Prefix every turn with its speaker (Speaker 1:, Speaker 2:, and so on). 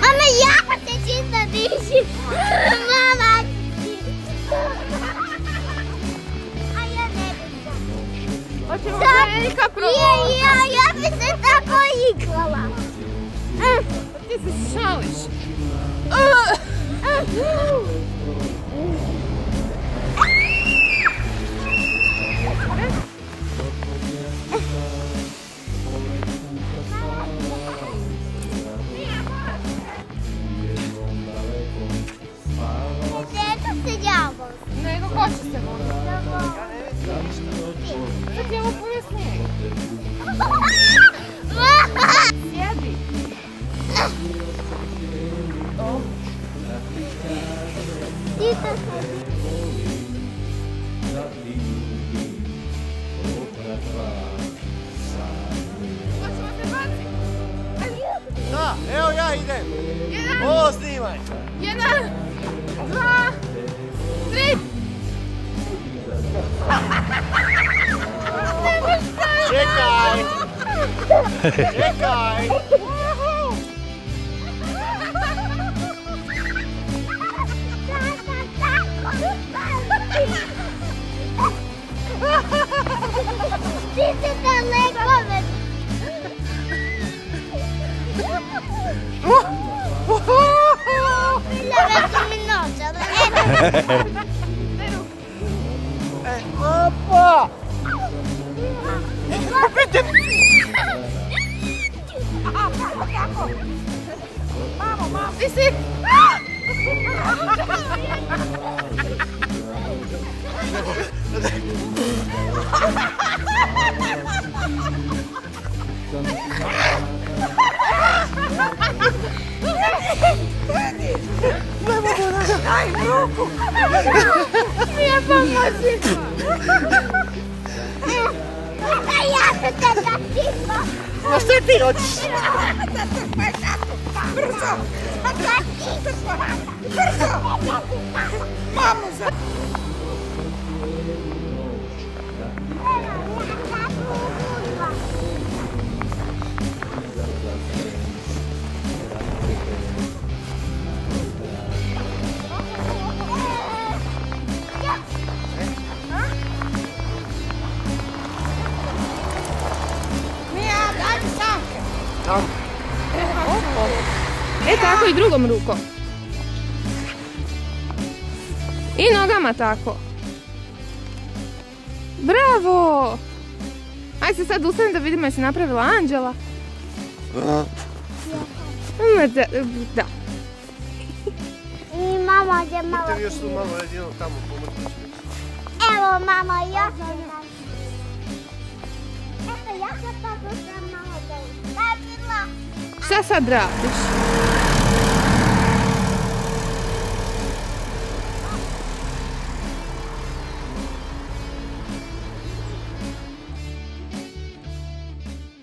Speaker 1: Mama, jako se čisto diši. Mama. A ja ne bih to.
Speaker 2: Hoćemo Veljka probati.
Speaker 1: Ja bi se tako igrala.
Speaker 2: Ti se šališ. Nego ko će se možda? Sad je ovo puno snijeg. Sjedi. Hoćemo se baciti?
Speaker 3: Da, evo ja idem. Ovo snimaj.
Speaker 2: 1, 2, 3.
Speaker 3: Čekaj. Čekaj.
Speaker 1: Ti si daleko već. Piljave su mi noćale.
Speaker 3: Opa!
Speaker 2: Mamo, ti si... Daj im ruku! Nije pomoći!
Speaker 1: Ja se te zatisla.
Speaker 3: Ma što ti hoćeš?
Speaker 1: Brzo!
Speaker 3: Brzo! Mamu za...
Speaker 2: E tako i drugom rukom. I nogama tako. Bravo! Ajde se sad ustanem da vidimo jesi napravila anđela. Da.
Speaker 1: I mama je malo...
Speaker 3: Idite još tu malo jedino tamo pomrtnići.
Speaker 1: Evo mama, ja sam... Eto, ja sam tako sam malo da ustavila.
Speaker 2: Šta sad radiš?